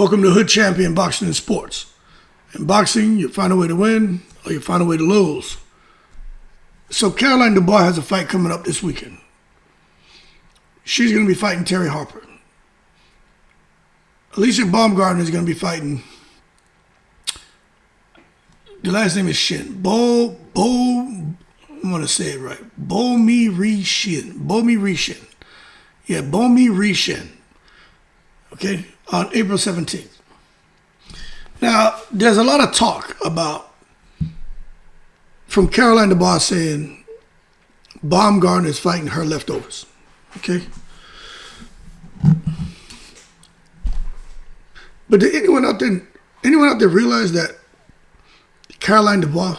Welcome to Hood Champion Boxing and Sports. In boxing, you find a way to win or you find a way to lose. So Caroline Dubois has a fight coming up this weekend. She's going to be fighting Terry Harper. Alicia Baumgardener is going to be fighting, the last name is Shin. I'm going to say it right. Bomi Shin. Yeah, Bomi Shin. Okay, on April 17th. Now, there's a lot of talk from Caroline Dubois saying Baumgardener is fighting her leftovers. Okay? But did anyone out there realize that Caroline Dubois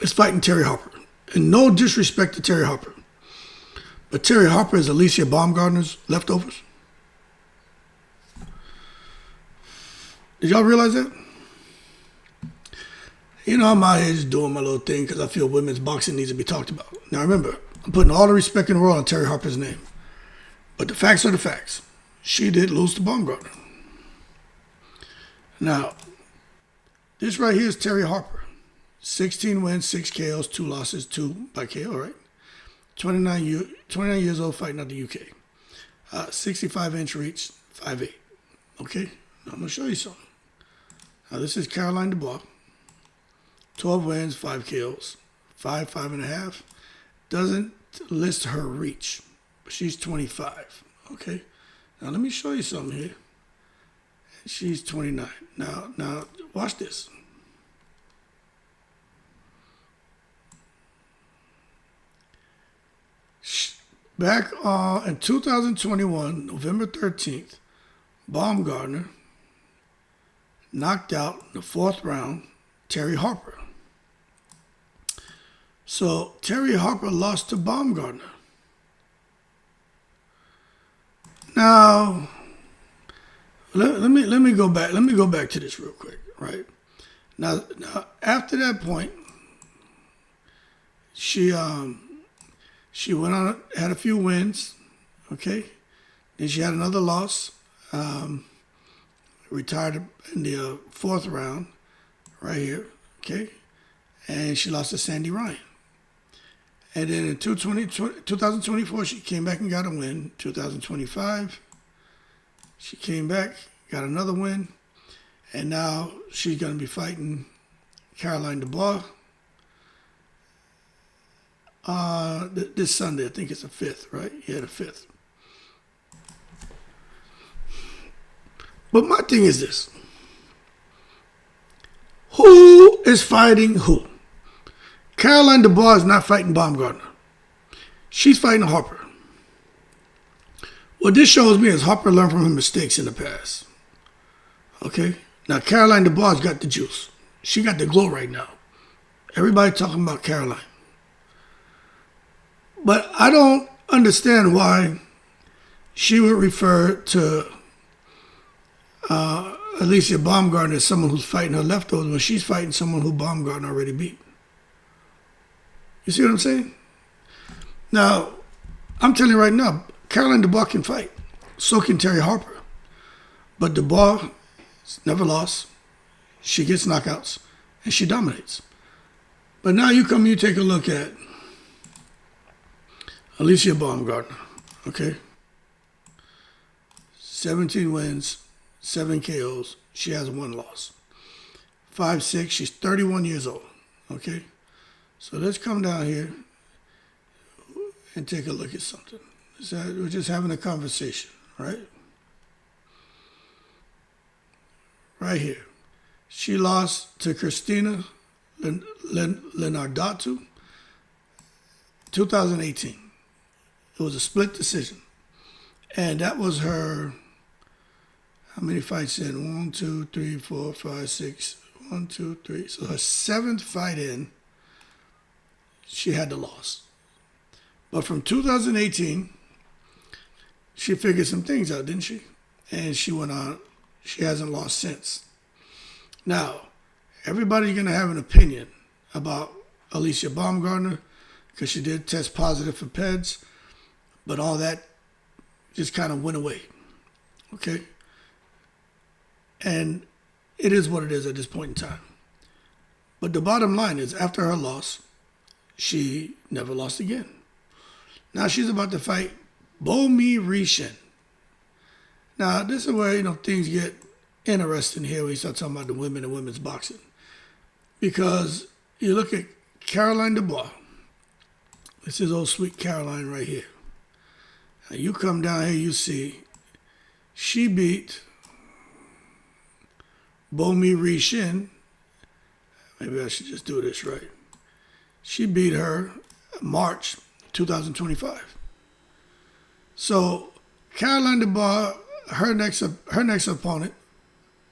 is fighting Terry Harper? And no disrespect to Terry Harper, but Terry Harper is Alicia Baumgardener's leftovers. Did y'all realize that? You know, I'm out here just doing my little thing because I feel women's boxing needs to be talked about. Now remember, I'm putting all the respect in the world on Terry Harper's name. But the facts are the facts. She did lose to Baumgartner. Now, this right here is Terry Harper. 16 wins, 6 KOs, 2 losses, 2 by KO, right? 29 years old, fighting out the UK. 65-inch reach, 5'8". Okay? Now I'm going to show you something. Now this is Caroline Dubois. 12 wins, 5 KOs. 5.5. Doesn't list her reach. But she's 25. Okay? Now let me show you something here. She's 29. Now watch this. Back in 2021, November 13th, Baumgartner knocked out in the 4th round Terry Harper. So Terry Harper lost to Baumgartner. Now, let me go back. Let me go back to this real quick, right? Now after that point, she went on, had a few wins, okay? Then she had another loss. Retired in the 4th round, right here, okay? And she lost to Sandy Ryan. And then in 2024, she came back and got a win. 2025, she came back, got another win. And now she's going to be fighting Caroline Dubois this Sunday. I think it's the 5th, right? Yeah, the 5th. But my thing is this. Who is fighting who? Caroline Dubois is not fighting Baumgartner. She's fighting Harper. What this shows me is Harper learned from her mistakes in the past. Okay? Now, Caroline Dubois got the juice. She got the glow right now. Everybody talking about Caroline. But I don't understand why she would refer to Alicia Baumgartner is someone who's fighting her leftovers when she's fighting someone who Baumgartner already beat. You see what I'm saying? Now, I'm telling you right now, Caroline Dubois can fight. So can Terry Harper. But Dubois never lost. She gets knockouts, and she dominates. But now you take a look at Alicia Baumgartner, okay? 17 wins. 7 KOs. She has 1 loss. 5'6". She's 31 years old. Okay? So let's come down here and take a look at something. We're just having a conversation, right? Right here. She lost to Christina Leonardatu 2018. It was a split decision. And that was her... How many fights in? 1, 2, 3, 4, 5, 6. 1, 2, 3. So her 7th fight in, she had the loss. But from 2018, she figured some things out, didn't she? And she went on. She hasn't lost since. Now, everybody's going to have an opinion about Alicia Baumgartner because she did test positive for PEDS, but all that just kind of went away. Okay? And it is what it is at this point in time. But the bottom line is, after her loss, she never lost again. Now she's about to fight Rishin. Now, this is where, things get interesting here when you start talking about the women and women's boxing. Because you look at Caroline Dubois. This is old sweet Caroline right here. Now you come down here, you see she beat Rishin. Maybe I should just do this right. She beat her March 2025. So Caroline Dubois, her next opponent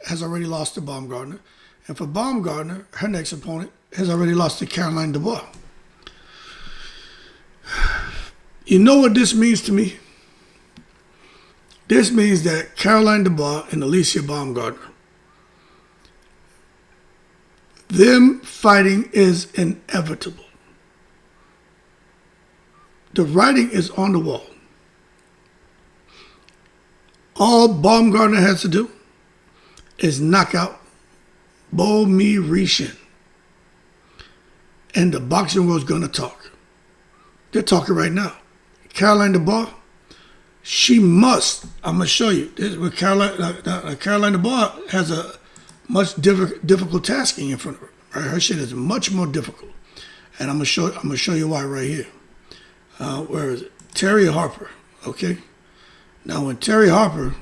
has already lost to Baumgardener. And for Baumgardener, her next opponent has already lost to Caroline Dubois. You know what this means to me? This means that Caroline Dubois and Alicia Baumgardener, them fighting is inevitable. The writing is on the wall. All Baumgardener has to do is knock out Rishin. And the boxing world's going to talk. They're talking right now. Caroline Dubois, she must, I'm going to show you, this with Caroline Dubois has a much difficult tasking in front of her. Right? Her shit is much more difficult. And I'm going to show you why right here. Where is it? Terry Harper, okay? Now, when Terry Harper,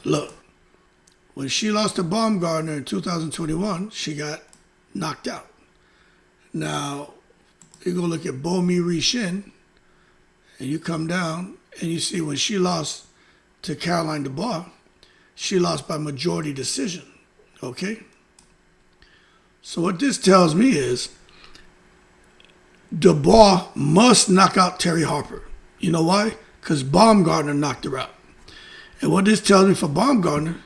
look, when she lost to Baumgardener in 2021, she got knocked out. Now, you go look at Rishin, and you come down, and you see when she lost to Caroline Dubois, she lost by majority decision, okay? So what this tells me is Dubois must knock out Terry Harper. You know why? Because Baumgardener knocked her out. And what this tells me for Baumgardener,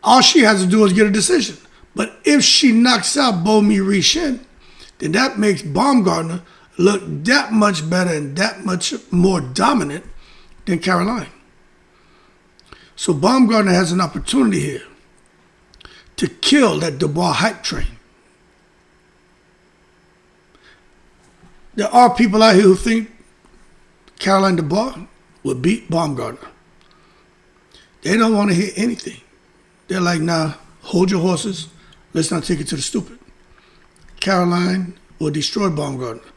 all she has to do is get a decision. But if she knocks out Rishin, then that makes Baumgardener look that much better and that much more dominant than Caroline. So Baumgardener has an opportunity here to kill that Dubois hype train. There are people out here who think Caroline Dubois would beat Baumgardener. They don't want to hear anything. They're like, nah, hold your horses. Let's not take it to the stupid. Caroline will destroy Baumgardener.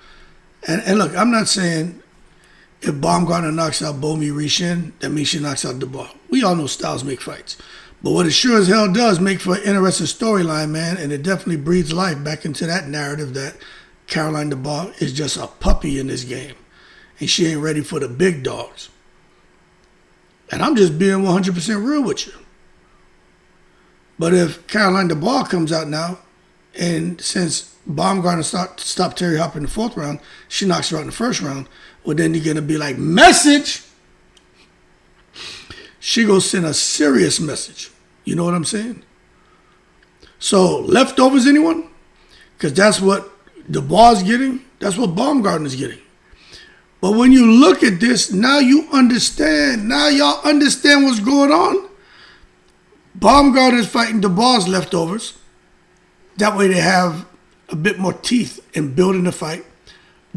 And look, I'm not saying if Baumgardener knocks out Rishin, that means she knocks out Dubois. We all know styles make fights. But what it sure as hell does make for an interesting storyline, man, and it definitely breathes life back into that narrative that Caroline Dubois is just a puppy in this game. And she ain't ready for the big dogs. And I'm just being 100% real with you. But if Caroline Dubois comes out now, and since Baumgartner stopped Terry Harper in the 4th round, she knocks her out in the 1st round, well, then you're going to be like, message! She going to send a serious message. You know what I'm saying? So, leftovers, anyone? Because that's what Dubois is getting. That's what Baumgartner is getting. But when you look at this, now you understand. Now y'all understand what's going on. Baumgartner is fighting Dubois' leftovers. That way they have a bit more teeth in building the fight.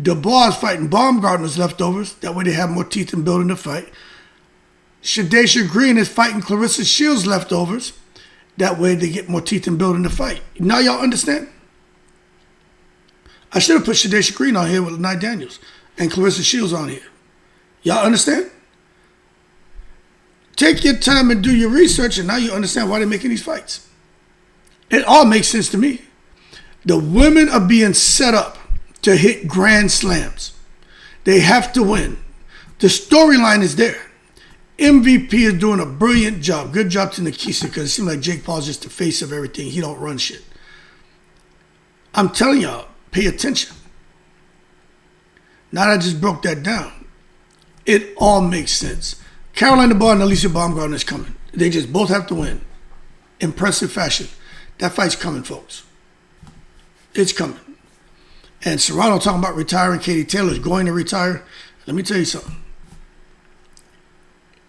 Dubois is fighting Baumgartner's leftovers. That way they have more teeth in building the fight. Shadesha Green is fighting Clarissa Shields' leftovers. That way they get more teeth in building the fight. Now y'all understand? I should have put Shadesha Green on here with Nye Daniels and Clarissa Shields on here. Y'all understand? Take your time and do your research, and now you understand why they're making these fights. It all makes sense to me. The women are being set up to hit grand slams. They have to win. The storyline is there. MVP is doing a brilliant job. Good job to Nikisa, because it seems like Jake Paul's just the face of everything. He don't run shit. I'm telling y'all, pay attention. Now that I just broke that down, it all makes sense. Caroline Dubois and Alicia Baumgartner is coming. They just both have to win. Impressive fashion. That fight's coming, folks. It's coming. And Serrano talking about retiring. Katie Taylor's going to retire. Let me tell you something.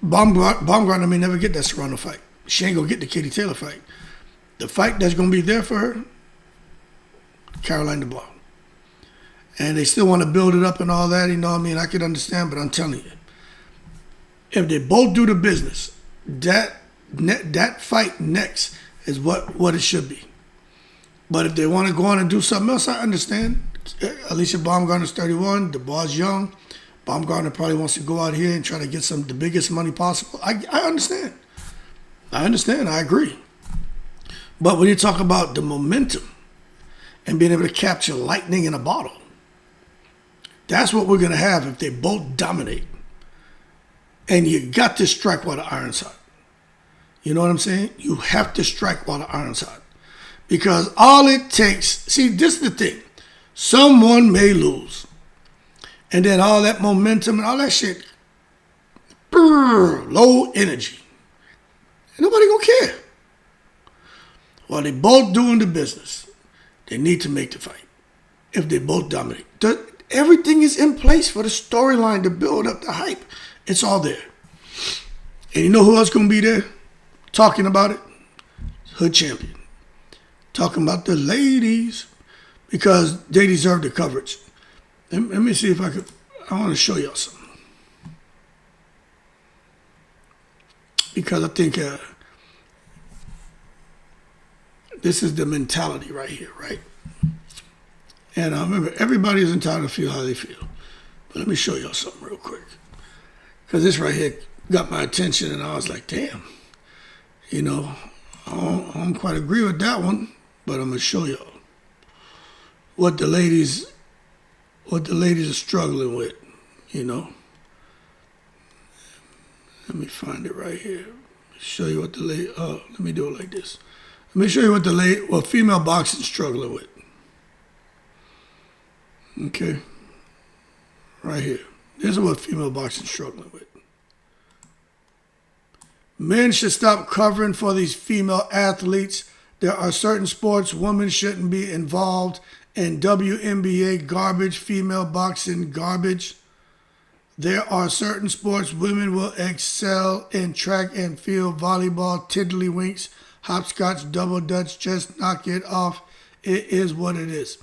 Baumgartner may never get that Serrano fight. she ain't gonna get the Katie Taylor fight. The fight that's gonna be there for her, Caroline Dubois. And they still want to build it up and all that, you know what I mean? I can understand, but I'm telling you, if they both do the business, that fight next is what it should be. But if they want to go on and do something else, I understand. Alicia Baumgartner's 31, Dubois is young. Baumgartner probably wants to go out here and try to get the biggest money possible. I understand. I agree. But when you talk about the momentum and being able to capture lightning in a bottle, that's what we're going to have if they both dominate. And you got to strike while the iron's hot. You know what I'm saying? You have to strike while the iron's hot. Because all it takes, see, this is the thing. Someone may lose. And then all that momentum and all that shit, low energy. And nobody gonna care. While they both doing the business, they need to make the fight. If they both dominate. Everything is in place for the storyline to build up the hype. It's all there. And you know who else gonna be there talking about it? Hood Champion. Talking about the ladies. Because they deserve the coverage. Let me see if I want to show y'all something. Because I think this is the mentality right here, right? And remember, everybody is entitled to feel how they feel. But let me show y'all something real quick. Because this right here got my attention and I was like, damn. You know, I don't quite agree with that one, but I'm going to show y'all what the ladies are struggling with, you know. Let me find it right here. Show you what let me do it like this. Let me show you what female boxing is struggling with. Okay. Right here. This is what female boxing is struggling with. Men should stop covering for these female athletes. There are certain sports women shouldn't be involved in. WNBA garbage, female boxing garbage. There are certain sports women will excel in: track and field, volleyball, tiddlywinks, hopscotch, double dutch, just knock it off. It is what it is.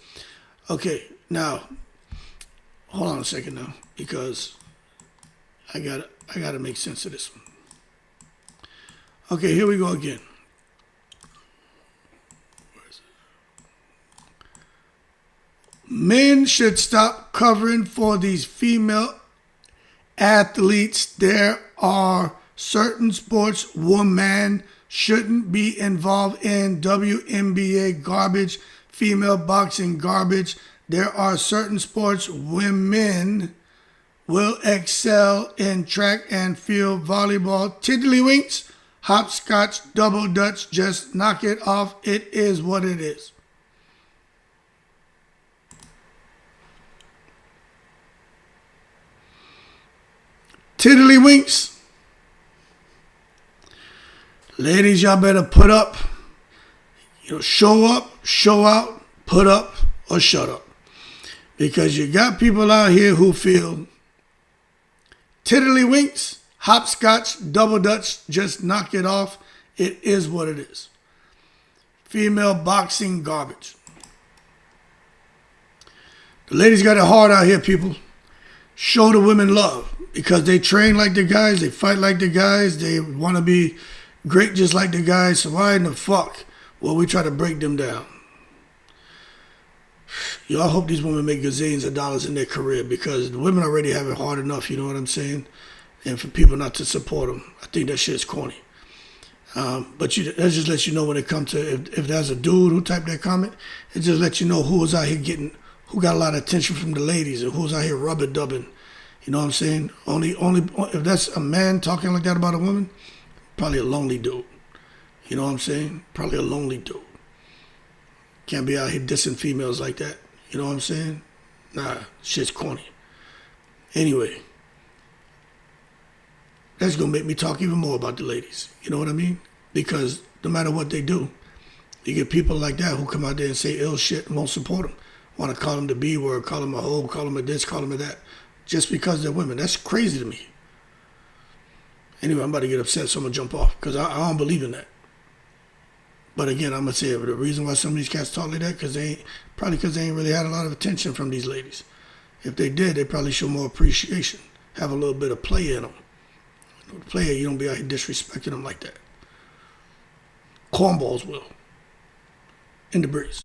Okay, now, hold on a second now, because I gotta make sense of this one. Okay, here we go again. Men should stop covering for these female athletes. There are certain sports women shouldn't be involved in. WNBA garbage, female boxing garbage. There are certain sports women will excel in: track and field, volleyball, tiddlywinks, hopscotch, double dutch, just knock it off. It is what it is. Tiddlywinks. Ladies, y'all better put up. Show up, show out, put up, or shut up. Because you got people out here who feel tiddlywinks, hopscotch, double dutch, just knock it off. It is what it is. Female boxing garbage. The ladies got it hard out here, people. Show the women love. Because they train like the guys, they fight like the guys, they want to be great just like the guys. So why in the fuck will we try to break them down? Y'all hope these women make gazillions of dollars in their career, because the women already have it hard enough, you know what I'm saying? And for people not to support them, I think that shit's corny. But that just lets you know when it comes to, if there's a dude who typed that comment, it just lets you know who was out here who got a lot of attention from the ladies, and who's out here rubber-dubbing. You know what I'm saying? Only if that's a man talking like that about a woman, probably a lonely dude. You know what I'm saying? Probably a lonely dude. Can't be out here dissing females like that. You know what I'm saying? Nah, shit's corny. Anyway, that's going to make me talk even more about the ladies. You know what I mean? Because no matter what they do, you get people like that who come out there and say ill shit and won't support them. Want to call them the B word, call them a hoe, call them a this, call them a that. Just because they're women. That's crazy to me. Anyway, I'm about to get upset, so I'm going to jump off because I don't believe in that. But again, I'm going to say it. The reason why some of these cats talk like that, probably because they ain't really had a lot of attention from these ladies. If they did, they probably show more appreciation. Have a little bit of play in them. Player, you don't be out here disrespecting them like that. Cornballs will. In the breeze.